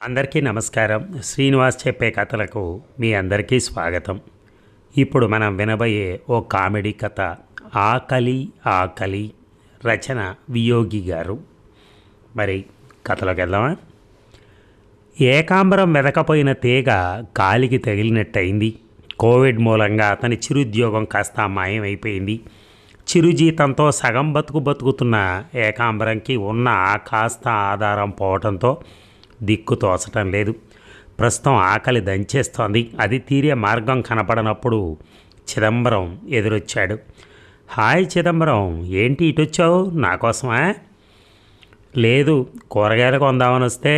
అందరికీ నమస్కారం. శ్రీనివాస్ చెప్పే కథలకు మీ అందరికీ స్వాగతం. ఇప్పుడు మనం వినబోయే ఓ కామెడీ కథ ఆకలి ఆకలి. రచన వియోగి గారు. మరి కథలోకి వెళ్దామా? ఏకాంబరం వెదకపోయిన తీగ కాలికి తగిలినట్టయింది. కోవిడ్ మూలంగా అతని చిరుద్యోగం కాస్త మాయమైపోయింది. చిరుజీతంతో సగం బతుకుతున్న ఏకాంబరంకి ఉన్న ఆ కాస్త ఆధారం పోవటంతో దిక్కు తోచటం లేదు. ప్రస్తుతం ఆకలి దంచేస్తోంది. అది తీరే మార్గం కనపడనప్పుడు చిదంబరం ఎదురొచ్చాడు. హాయ్ చిదంబరం, ఏంటి ఇటొచ్చావు? నా కోసమా? లేదు, కూరగాయలు కొందామని వస్తే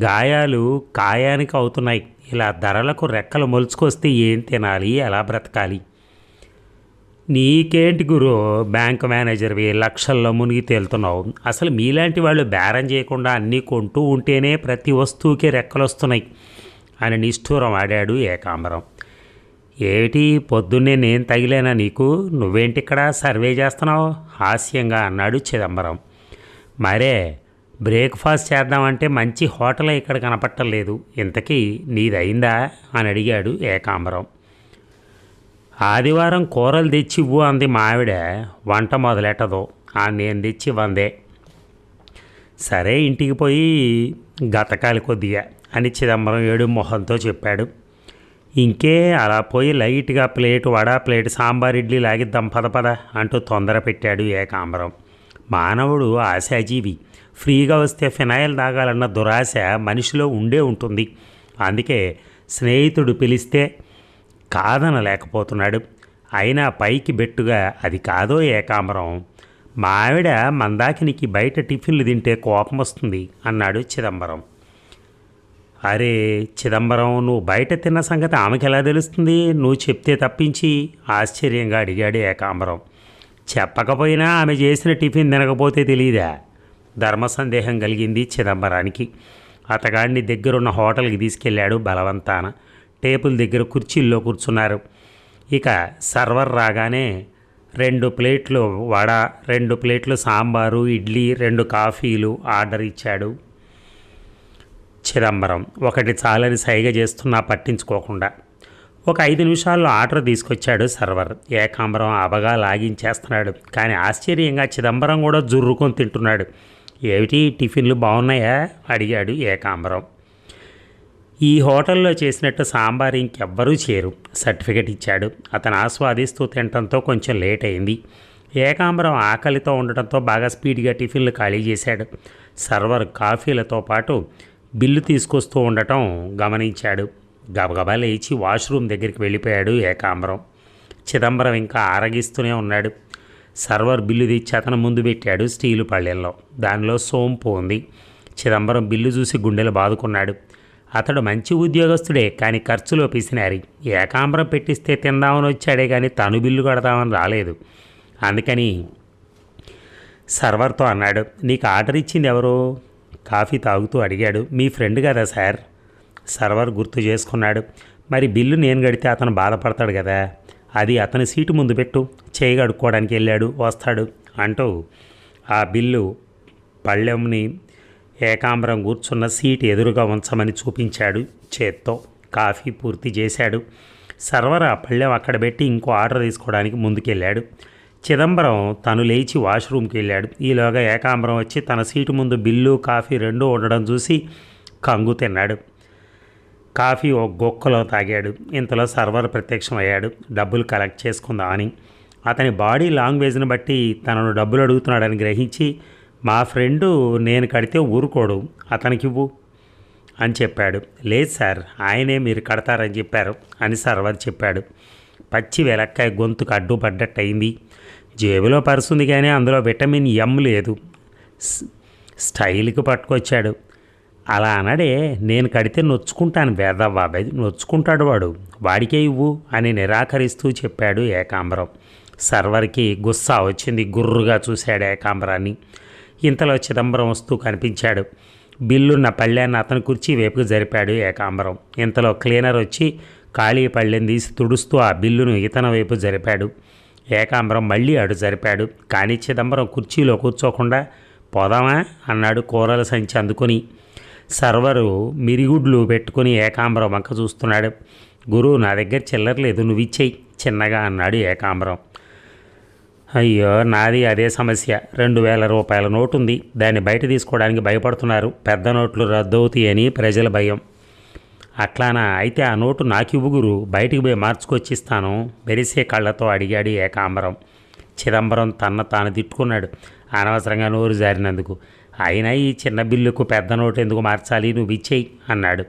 గాయాలు కాయానికి అవుతున్నాయి. ఇలా ధరలకు రెక్కలు మొలుచుకొస్తే ఏం తినాలి, ఎలా బ్రతకాలి? నీకేంటి గురు, బ్యాంక్ మేనేజర్వి, లక్షల్లో మునిగి తేలుతున్నావు. అసలు మీలాంటి వాళ్ళు బేరం చేయకుండా అన్నీ కొంటూ ఉంటేనే ప్రతి వస్తువుకి రెక్కలు వస్తున్నాయి అని నిష్ఠూరం ఆడాడు ఏకాంబరం. ఏమిటి, పొద్దున్నే నేను తగిలేనా నీకు? నువ్వేంటి ఇక్కడ సర్వే చేస్తున్నావు? హాస్యంగా అన్నాడు చిదంబరం. మరే, బ్రేక్ఫాస్ట్ చేద్దామంటే మంచి హోటల్ ఇక్కడ కనపట్టలేదు. ఇంతకీ నీదయిందా అని అడిగాడు ఏకాంబరం. ఆదివారం కూరలు తెచ్చివ్వు అంది మావిడ. వంట మొదలెట్టదు. నేను తెచ్చి వందే. సరే, ఇంటికి పోయి గతకాలి కొద్దిగా అని చిదంబరం ఏడు మొహంతో చెప్పాడు. ఇంకే, అలా పోయి లైట్గా ప్లేట్ వడ, ప్లేట్ సాంబార్, ఇడ్లీ లాగిద్దాం పద అంటూ తొందర పెట్టాడు ఏకాంబరం. మానవుడు ఆశాజీవి. ఫ్రీగా వస్తే ఫినాయిల్ తాగాలన్న దురాశ మనిషిలో ఉండే ఉంటుంది. అందుకే స్నేహితుడు పిలిస్తే కాదనలేకపోతున్నాడు. అయినా పైకి బెట్టుగా అది కాదో ఏకాంబరం, మా ఆవిడ మందాకినికి బయట టిఫిన్లు తింటే కోపం వస్తుంది అన్నాడు చిదంబరం. అరే చిదంబరం, నువ్వు బయట తిన్న సంగతి ఆమెకి ఎలా తెలుస్తుంది? నువ్వు చెప్తే తప్పించి ఆశ్చర్యంగా అడిగాడు ఏకాంబరం. చెప్పకపోయినా ఆమె చేసిన టిఫిన్ తినకపోతే తెలియదా? ధర్మ సందేహం కలిగింది చిదంబరానికి. అతగాడిని దగ్గరున్న హోటల్కి తీసుకెళ్ళాడు బలవంతాన. టేబుల్ దగ్గర కుర్చీల్లో కూర్చున్నారు. ఇక సర్వర్ రాగానే 2 ప్లేట్లు వడ, 2 ప్లేట్లు సాంబారు, ఇడ్లీ, 2 కాఫీలు ఆర్డర్ ఇచ్చాడు చిదంబరం. ఒకటి చాలని సైగ చేస్తున్నా పట్టించుకోకుండా. ఒక 5 నిమిషాల్లో ఆర్డర్ తీసుకొచ్చాడు సర్వర్. ఏకాంబరం అబగా లాగించేస్తున్నాడు. కానీ ఆశ్చర్యంగా చిదంబరం కూడా జుర్రుకొని తింటున్నాడు. ఏమిటి, టిఫిన్లు బాగున్నాయా అడిగాడు ఏకాంబరం. ఈ హోటల్లో చేసినట్టు సాంబార్ ఇంకెవ్వరూ చేయరు సర్టిఫికెట్ ఇచ్చాడు. అతను ఆస్వాదిస్తూ తినటంతో కొంచెం లేట్ అయింది. ఏకాంబరం ఆకలితో ఉండటంతో బాగా స్పీడ్గా టిఫిన్లు ఖాళీ చేశాడు. సర్వర్ కాఫీలతో పాటు బిల్లు తీసుకొస్తూ ఉండటం గమనించాడు. గబగబా లేచి వాష్రూమ్ దగ్గరికి వెళ్ళిపోయాడు ఏకాంబరం. చిదంబరం ఇంకా ఆరగిస్తూనే ఉన్నాడు. సర్వర్ బిల్లు తెచ్చి అతను ముందు పెట్టాడు స్టీలు పళ్ళెల్లో. దానిలో సోంపు ఉంది. చిదంబరం బిల్లు చూసి గుండెలు బాదుకున్నాడు. అతడు మంచి ఉద్యోగస్తుడే, కానీ ఖర్చులో పిసినారి. ఏకాంబరం పెట్టిస్తే తిందామని వచ్చాడే కానీ తను బిల్లు కడదామని రాలేదు. అందుకని సర్వర్తో అన్నాడు, నీకు ఆర్డర్ ఇచ్చింది ఎవరు? కాఫీ తాగుతూ అడిగాడు. మీ ఫ్రెండ్ కదా సార్. సర్వర్ గుర్తు చేసుకున్నాడు. మరి బిల్లు నేను కడితే అతను బాధపడతాడు కదా, అది అతని సీటు ముందు పెట్టు, చేయి కడుక్కోవడానికి వెళ్ళాడు, వస్తాడు అంటూ ఆ బిల్లు పళ్ళెంని ఏకాంబరం కూర్చున్న సీటు ఎదురుగా ఉంచమని చూపించాడు చేత్తో. కాఫీ పూర్తి చేశాడు. సర్వర్ ఆ పళ్ళెం అక్కడ పెట్టి ఇంకో ఆర్డర్ తీసుకోవడానికి ముందుకెళ్ళాడు. చిదంబరం తను లేచి వాష్రూమ్కి వెళ్ళాడు. ఈలోగా ఏకాంబరం వచ్చి తన సీటు ముందు బిల్లు, కాఫీ రెండూ ఉండడం చూసి కంగు తిన్నాడు. కాఫీ ఓ గొక్కలో తాగాడు. ఇంతలో సర్వర్ ప్రత్యక్షమయ్యాడు. డబ్బులు కలెక్ట్ చేసుకుందామని. అతని బాడీ లాంగ్వేజ్ని బట్టి తనను డబ్బులు అడుగుతున్నాడని గ్రహించి, మా ఫ్రెండు నేను కడితే ఊరుకోడు, అతనికివ్వు అని చెప్పాడు. లేదు సార్, ఆయనే మీరు కడతారని చెప్పారు అని సర్వర్ చెప్పాడు. పచ్చి వెలక్కాయ గొంతుకు అడ్డుపడ్డట్టయింది. జేబులో పరుసుంది కానీ అందులో విటమిన్ ఎం లేదు. స్టైల్కి పట్టుకొచ్చాడు. అలా అనడే, నేను కడితే నొచ్చుకుంటాను వేదవ్వాబాయ్, నొచ్చుకుంటాడు వాడు, వాడికే ఇవ్వు అని నిరాకరిస్తూ చెప్పాడు ఏకాంబరం. సర్వర్కి గుస్సా వచ్చింది. గుర్రుగా చూశాడు ఏకాంబరాన్ని. ఇంతలో చిదంబరం వస్తూ కనిపించాడు. బిల్లున్న పళ్ళెన్ని అతని కుర్చీ వైపుకు జరిపాడు ఏకాంబరం. ఇంతలో క్లీనర్ వచ్చి ఖాళీ పళ్ళెని తీసి తుడుస్తూ ఆ బిల్లును ఇతని వైపు జరిపాడు. ఏకాంబరం మళ్ళీ అడు జరిపాడు. కానీ చిదంబరం కుర్చీలో కూర్చోకుండా పోదామా అన్నాడు కూరల సంచి అందుకొని. సర్వరు మిరిగుడ్లు పెట్టుకుని ఏకాంబరం వంక చూస్తున్నాడు. గురువు, నా దగ్గర చిల్లర లేదు, నువ్వు ఇచ్చేయి చిన్నగా అన్నాడు ఏకాంబరం. అయ్యో, నాది అదే సమస్య. 2000 రూపాయల నోటు ఉంది, దాన్ని బయట తీసుకోవడానికి భయపడుతున్నారు. పెద్ద నోట్లు రద్దవుతాయని ప్రజల భయం. అట్లానా? అయితే ఆ నోటు నాకివ్వు గురు, బయటికి పోయి మార్చుకొచ్చిస్తాను మెరిసే కళ్ళతో అడిగాడు ఏకాంబరం. చిదంబరం తాను తిట్టుకున్నాడు, అనవసరంగా నోరు జారినందుకు. అయినా ఈ చిన్న బిల్లుకు పెద్ద నోటు ఎందుకు మార్చాలి, నువ్వు ఇచ్చేయి అన్నాడు.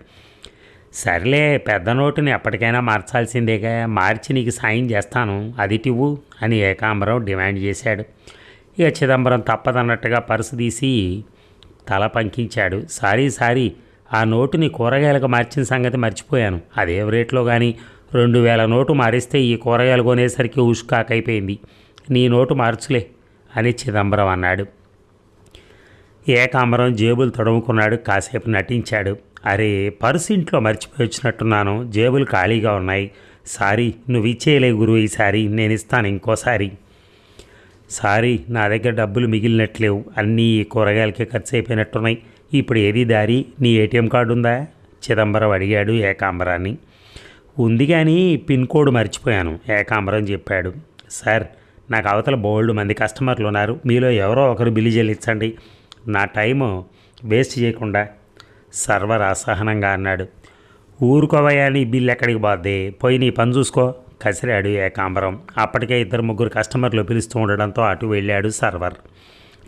సర్లే, పెద్ద నోటుని ఎప్పటికైనా మార్చాల్సిందేగా, మార్చి నీకు సాయం చేస్తాను, అది టివ్వు అని ఏకాంబరం డిమాండ్ చేశాడు. ఇక చిదంబరం తప్పదన్నట్టుగా పర్సు తీసి తల పంకించాడు. సారీ, ఆ నోటుని కూరగాయలకు మార్చిన సంగతి మర్చిపోయాను. అదే రేట్లో కానీ 2000 నోటు మారిస్తే ఈ కూరగాయలు కొనేసరికి ఉష్కాకైపోయింది. నీ నోటు మార్చులే అని చిదంబరం అన్నాడు. ఏకాంబరం జేబులు తడుముకున్నాడు, కాసేపు నటించాడు. అరే, పర్సు ఇంట్లో మర్చిపోయి వచ్చినట్టున్నాను, జేబులు ఖాళీగా ఉన్నాయి. సారీ, నువ్వు ఇచ్చేయలే గురువు, ఈసారి నేను ఇస్తాను ఇంకోసారి. సారీ, నా దగ్గర డబ్బులు మిగిలినట్లేవు, అన్నీ కూరగాయలకే ఖర్చు అయిపోయినట్టున్నాయి. ఇప్పుడు ఏది దారి, నీ ఏటీఎం కార్డు ఉందా చిదంబరం అడిగాడు ఏకాంబరాన్ని. ఉంది కానీ పిన్ కోడ్ మర్చిపోయాను ఏకాంబరం చెప్పాడు. సార్, నాకు అవతల బోల్డ్ మంది కస్టమర్లు ఉన్నారు, మీలో ఎవరో ఒకరు బిల్లు చెల్లించండి, నా టైము వేస్ట్ చేయకుండా సర్వర్ అసహనంగా అన్నాడు. ఊరుకోవయ్యా, నీ బిల్లు ఎక్కడికి పోద్ది, పోయి నీ పని చూసుకో కసిరాడు ఏకాంబరం. అప్పటికే 2-3 కస్టమర్లు పిలుస్తూ ఉండడంతో అటు వెళ్ళాడు సర్వర్.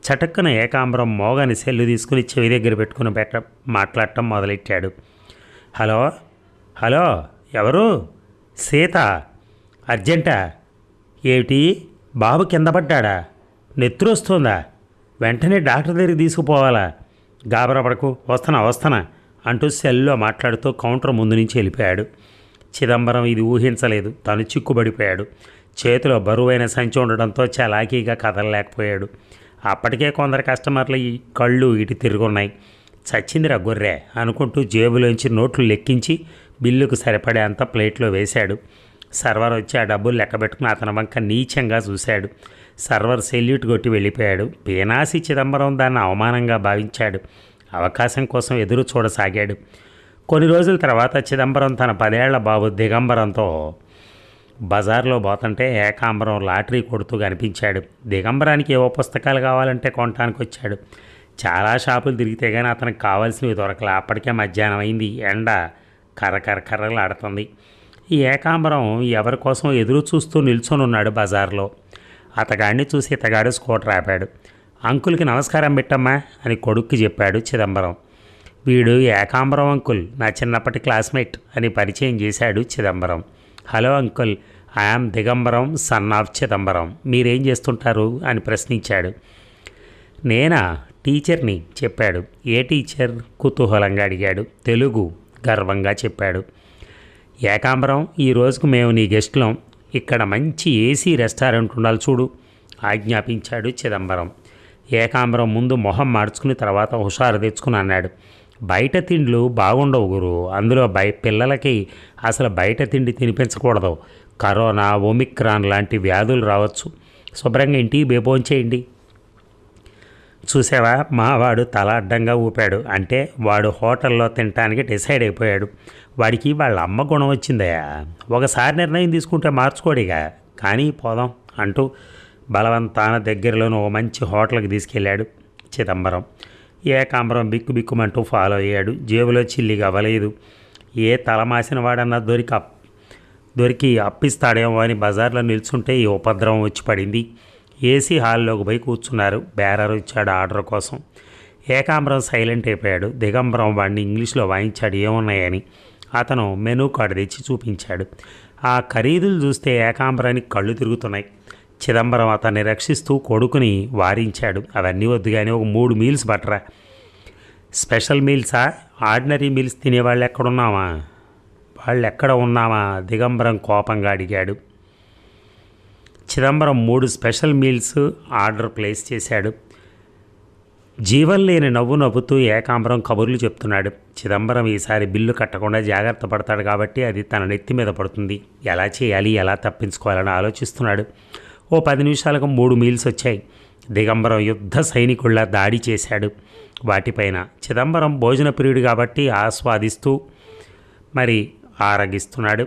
చటక్కున ఏకాంబరం మోగని సెల్లు తీసుకుని చెవి దగ్గర పెట్టుకుని మాట్లాడటం మొదలెట్టాడు. హలో, ఎవరు? సీత, అర్జెంటా? ఏమిటి, బాబు కింద పడ్డా? నెత్తురు వస్తుందా? వెంటనే డాక్టర్ దగ్గరికి తీసుకుపోవాలా? గాబరా పడకు, వస్తానా అంటూ సెల్లో మాట్లాడుతూ కౌంటర్ ముందు నుంచి వెళ్ళిపోయాడు. చిదంబరం ఇది ఊహించలేదు, తను చిక్కుబడిపోయాడు. చేతిలో బరువైన సంచి ఉండడంతో చలాకీగా కదలలేకపోయాడు. అప్పటికే కొందరు కస్టమర్లు ఈ కళ్ళు ఇటు తిరుగున్నాయి. చచ్చిందిరా గొర్రె అనుకుంటూ జేబులోంచి నోట్లు లెక్కించి బిల్లుకు సరిపడే అంత ప్లేట్లో వేశాడు. సర్వర్ వచ్చి ఆ డబ్బులు లెక్క పెట్టుకుని అతని వంక నీచంగా చూశాడు. సర్వర్ సెల్యూట్ కొట్టి వెళ్ళిపోయాడు. పీనాసి చిదంబరం దాన్ని అవమానంగా భావించాడు. అవకాశం కోసం ఎదురు చూడసాగాడు. కొన్ని రోజుల తర్వాత చిదంబరం తన 10 ఏళ్ల బాబు దిగంబరంతో బజార్లో పోతుంటే ఏకాంబరం లాటరీ కొడుతూ కనిపించాడు. దిగంబరానికి ఏవో పుస్తకాలు కావాలంటే కొనటానికి వచ్చాడు. చాలా షాపులు తిరిగితే కానీ అతనికి కావాల్సినవి దొరకలే. అప్పటికే మధ్యాహ్నం అయింది. ఎండ కర్రలు ఆడుతుంది. ఈ ఏకాంబరం ఎవరి కోసం ఎదురు చూస్తూ నిల్చొని ఉన్నాడు బజార్లో. అతగాడిని చూసి ఇతగాడు స్కూటర్ ఆపాడు. అంకుల్కి నమస్కారం పెట్టమ్మా అని కొడుక్కి చెప్పాడు చిదంబరం. వీడు ఏకాంబరం అంకుల్, నా చిన్నప్పటి క్లాస్మేట్ అని పరిచయం చేశాడు Chidambaram. Hello uncle, I am Digambaram, son of Chidambaram. మీరేం చేస్తుంటారు అని ప్రశ్నించాడు. నేనా, టీచర్ని చెప్పాడు. ఏ టీచర్ కుతూహలంగా అడిగాడు. తెలుగు గర్వంగా చెప్పాడు. ఏకాంబరం, ఈ రోజుకు మేము నీ గెస్టులం, ఇక్కడ మంచి ఏసీ రెస్టారెంట్ ఉండాలి చూడు ఆజ్ఞాపించాడు చిదంబరం. ఏకాంబరం ముందు మొహం మార్చుకుని తర్వాత హుషారు తెచ్చుకుని అన్నాడు. బయట తిండ్లు బాగుండవు గురు, అందులో పిల్లలకి అసలు బయట తిండి తినిపించకూడదు. కరోనా, ఒమిక్రాన్ లాంటి వ్యాధులు రావచ్చు. శుభ్రంగా ఇంటికి బేబోంచేయండి. చూసావా, మావాడు తల అడ్డంగా ఊపాడు. అంటే వాడు హోటల్లో తినటానికి డిసైడ్ అయిపోయాడు. వాడికి వాళ్ళ అమ్మ గుణం వచ్చిందయా. ఒకసారి నిర్ణయం తీసుకుంటే మార్చుకోడిగా, కానీ పోదాం అంటూ బలవంతాన దగ్గరలోని ఓ మంచి హోటల్కి తీసుకెళ్ళాడు చిదంబరం. ఏకాంబరం బిక్కుమంటూ ఫాలో అయ్యాడు. జేబులో చిల్లిగా అవ్వలేదు. ఏ తలమాసిన వాడన్నా దొరికి అప్పిస్తాడేమో అని బజార్లో నిల్చుంటే ఈ ఉపద్రవం వచ్చి పడింది. ఏసీ హాల్లోకి పోయి కూర్చున్నారు. బేరర్ ఇచ్చాడు ఆర్డర్ కోసం. ఏకాంబరం సైలెంట్ అయిపోయాడు. దిగంబరం వాడిని ఇంగ్లీష్లో వాయించాడు ఏమున్నాయని. అతను మెనూ కార్డు తెచ్చి చూపించాడు. ఆ ఖరీదులు చూస్తే ఏకాంబరానికి కళ్ళు తిరుగుతున్నాయి. చిదంబరం అతన్ని రక్షిస్తూ కొడుకుని వారించాడు. అవన్నీ వద్దు కానీ ఒక 3 మీల్స్ బట్టరా. స్పెషల్ మీల్సా? ఆర్డినరీ మీల్స్ తినేవాళ్ళు ఎక్కడ ఉన్నామా దిగంబరం కోపంగా అడిగాడు. Chidambaram 3 special meals order place చేశాడు. జీవం లేని నవ్వుతూ ఏకాంబరం కబుర్లు చెప్తున్నాడు. చిదంబరం ఈసారి బిల్లు కట్టకుండా జాగ్రత్త పడతాడు కాబట్టి అది తన నెత్తి మీద పడుతుంది. ఎలా చేయాలి, ఎలా తప్పించుకోవాలని ఆలోచిస్తున్నాడు. ఓ 10 నిమిషాలకు 3 మీల్స్ వచ్చాయి. దిగంబరం యుద్ధ సైనికుల్లా దాడి చేశాడు. వాటిపైన. చిదంబరం భోజన ప్రియుడు కాబట్టి ఆస్వాదిస్తూ మరి ఆరగిస్తున్నాడు.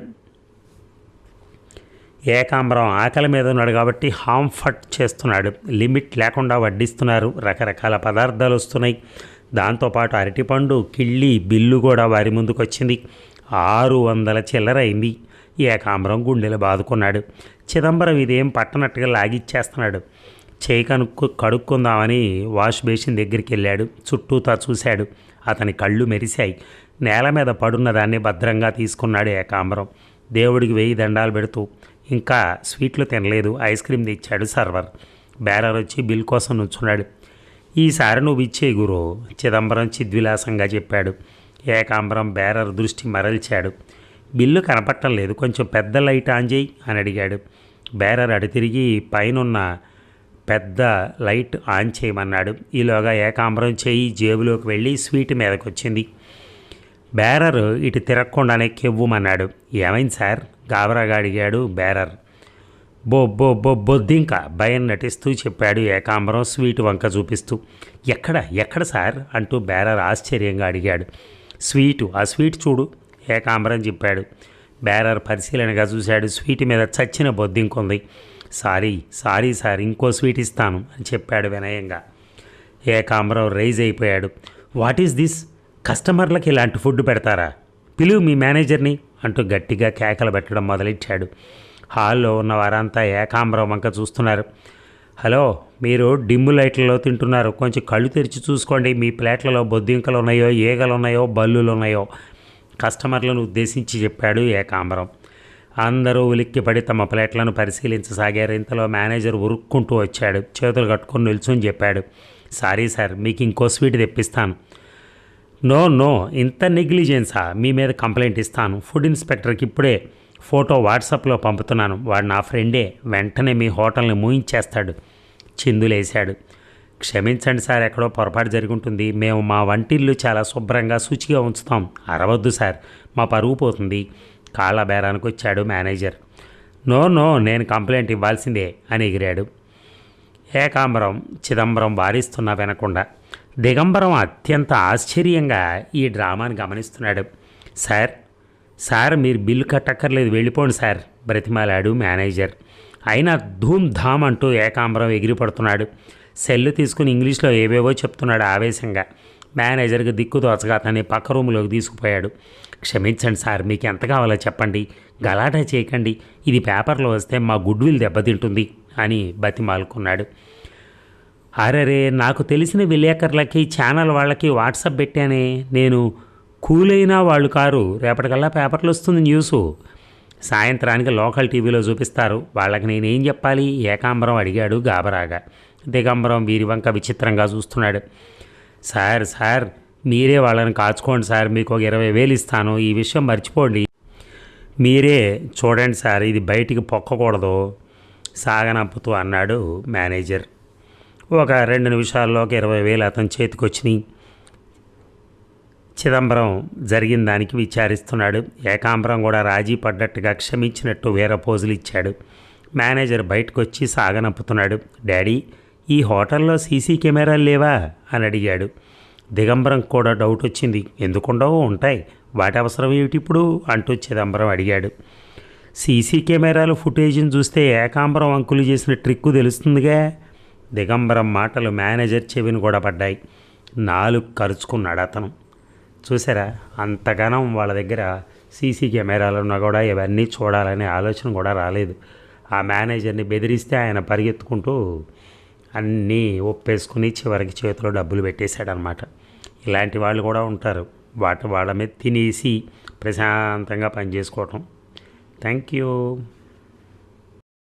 ఏకాంబరం ఆకలి మీద ఉన్నాడు కాబట్టి హాంఫట్ చేస్తున్నాడు. లిమిట్ లేకుండా వడ్డిస్తున్నారు. రకరకాల పదార్థాలు వస్తున్నాయి. దాంతోపాటు అరటిపండు కిళ్ళి బిల్లు కూడా వారి ముందుకు వచ్చింది. 600 చిల్లర అయింది. ఏకాంబరం గుండెలు బాదుకున్నాడు. చిదంబరం ఇదేం పట్టనట్టుగా లాగిచ్చేస్తున్నాడు. చేయి కడుక్కుందామని వాష్ బేసిన్ దగ్గరికి వెళ్ళాడు. చుట్టూతా చూశాడు. అతని కళ్ళు మెరిశాయి. నేల మీద పడున్న దాన్ని భద్రంగా తీసుకున్నాడు ఏకాంబరం. దేవుడికి 1000 దండాలు పెడుతూ. ఇంకా స్వీట్లు తినలేదు. ఐస్ క్రీమ్ తెచ్చాడు సర్వర్. బేరర్ వచ్చి బిల్ కోసం నుంచున్నాడు. ఈసారి నువ్వు ఇచ్చే గురు, చిదంబరం చిద్విలాసంగా చెప్పాడు. ఏకాంబరం బేరర్ దృష్టి మరల్చాడు. బిల్లు కనపట్టం లేదు, కొంచెం పెద్ద లైట్ ఆన్ చేయి అని అడిగాడు. బేరర్ అటు తిరిగి పైనున్న పెద్ద లైట్ ఆన్ చేయమన్నాడు. ఈలోగా ఏకాంబరం చేయి జేబులోకి వెళ్ళి స్వీట్ మీదకి వచ్చింది. బేరర్ ఇటు తిరగకుండానే కెవ్వుమన్నాడు. ఏమైంది సార్? గాబరాగా అడిగాడు బేరర్. బొద్దింక భయం నటిస్తూ చెప్పాడు ఏకాంబరం స్వీట్ వంక చూపిస్తూ. ఎక్కడ సార్ అంటూ బేరర్ ఆశ్చర్యంగా అడిగాడు. ఆ స్వీట్ చూడు ఏకాంబరం చెప్పాడు. బేరర్ పరిశీలనగా చూశాడు. స్వీట్ మీద చచ్చిన బొద్దింకుంది. సారీ సార్, ఇంకో స్వీట్ ఇస్తాను అని చెప్పాడు వినయంగా. ఏకాంబరం రైజ్ అయిపోయాడు. What is this? కస్టమర్లకు ఇలాంటి ఫుడ్ పెడతారా? పిలువు మీ మేనేజర్ని అంటూ గట్టిగా కేకలు పెట్టడం మొదలెట్టాడు. హాల్లో ఉన్న వారంతా ఏకాంబరం వంక చూస్తున్నారు. హలో, మీరు డిమ్ము లైట్లలో తింటున్నారు, కొంచెం కళ్ళు తెరిచి చూసుకోండి. మీ ప్లేట్లలో బొద్దింకలు ఉన్నాయో, ఈగలు ఉన్నాయో, బల్లులు ఉన్నాయో కస్టమర్లను ఉద్దేశించి చెప్పాడు ఏకాంబరం. అందరూ ఉలిక్కిపడి తమ ప్లేట్లను పరిశీలించసాగారు. ఇంతలో మేనేజర్ ఉరుక్కుంటూ వచ్చాడు. చేతులు కట్టుకొని నిల్చుని చెప్పాడు. సారీ సార్, మీకు ఇంకో స్వీట్ తెప్పిస్తాను. నో, ఇంత నెగ్లిజెన్సా? మీ మీద కంప్లైంట్ ఇస్తాను. ఫుడ్ ఇన్స్పెక్టర్కి ఇప్పుడే ఫోటో వాట్సాప్లో పంపుతున్నాను. వాడు నా ఫ్రెండే. వెంటనే మీ హోటల్ని మూయించేస్తాడు. చిందులేశాడు. క్షమించండి సార్, ఎక్కడో పొరపాటు జరిగి ఉంటుంది. మేము మా వంటిల్లు చాలా శుభ్రంగా శుచిగా ఉంచుతాం. అరవద్దు సార్, మా పరువు పోతుంది. కాళ్ళ బేరానికి వచ్చాడు మేనేజర్. నో, నేను కంప్లైంట్ ఇవ్వాల్సిందే అని ఎగిరాడు. ఏకాంబరం చిదంబరం వారిస్తున్నా వినకుండా. దిగంబరం అత్యంత ఆశ్చర్యంగా ఈ డ్రామాని గమనిస్తున్నాడు. సార్ మీరు బిల్లు కట్టక్కర్లేదు, వెళ్ళిపోండి సార్ బ్రతిమాలాడు మేనేజర్. అయినా ధూమ్ ధామ్ అంటూ ఏకాంబరం ఎగిరిపడుతున్నాడు. సెల్లు తీసుకుని ఇంగ్లీష్లో ఏవేవో చెప్తున్నాడు ఆవేశంగా. మేనేజర్కి దిక్కు తోచగా అతన్ని పక్క రూములోకి తీసుకుపోయాడు. క్షమించండి సార్, మీకు ఎంత కావాలో చెప్పండి, గలాటా చేయకండి. ఇది పేపర్లో వస్తే మా గుడ్ విల్ దెబ్బతింటుంది అని బతిమాలుకున్నాడు. అరే, నాకు తెలిసిన విలేకరులకి ఛానల్ వాళ్ళకి వాట్సాప్ పెట్టానే, నేను కూలైనా వాళ్ళు కారు. రేపటికల్లా పేపర్లు వస్తుంది న్యూసు. సాయంత్రానికి లోకల్ టీవీలో చూపిస్తారు. వాళ్ళకి నేనేం చెప్పాలి? ఏకాంబరం అడిగాడు గాబరాగా. దిగంబరం వీరి వంక విచిత్రంగా చూస్తున్నాడు. సార్ మీరే వాళ్ళని కాచుకోండి సార్, మీకు ఒక 20,000 ఇస్తాను. ఈ విషయం మర్చిపోండి. మీరే చూడండి సార్, ఇది బయటికి పొక్కకూడదు సాగనంపుతూ అన్నాడు మేనేజర్. ఒక 2 నిమిషాల్లో 20,000 అతని చేతికి వచ్చినాయి. చిదంబరం జరిగిన దానికి విచారిస్తున్నాడు. ఏకాంబరం కూడా రాజీ పడ్డట్టుగా క్షమించినట్టు వేరే పోజులు ఇచ్చాడు. మేనేజర్ బయటకు వచ్చి సాగనంపుతున్నాడు. డాడీ, ఈ హోటల్లో సీసీ కెమెరాలు లేవా అని అడిగాడు. దిగంబరం కూడా డౌట్ వచ్చింది. ఎందుకుండవో, ఉంటాయి, వాటి అవసరం ఏమిటి ఇప్పుడు అంటూ చిదంబరం అడిగాడు. సీసీ కెమెరాలు ఫుటేజ్ని చూస్తే ఏకాంబరం అంకులు చేసిన ట్రిక్కు తెలుస్తుందిగా. దిగంబరం మాటలు మేనేజర్ చెవిని కూడా పడ్డాయి. 4 ఖర్చుకున్నాడు అతను. చూసారా, అంతగానం వాళ్ళ దగ్గర సీసీ కెమెరాలు ఉన్నా కూడా ఇవన్నీ చూడాలనే ఆలోచన కూడా రాలేదు. ఆ మేనేజర్ని బెదిరిస్తే ఆయన పరిగెత్తుకుంటూ అన్నీ ఒప్పేసుకుని చివరికి చేతిలో డబ్బులు పెట్టేశాడనమాట. ఇలాంటి వాళ్ళు కూడా ఉంటారు. వాళ్ళ మీద తినేసి ప్రశాంతంగా పనిచేసుకోవటం. Thank you.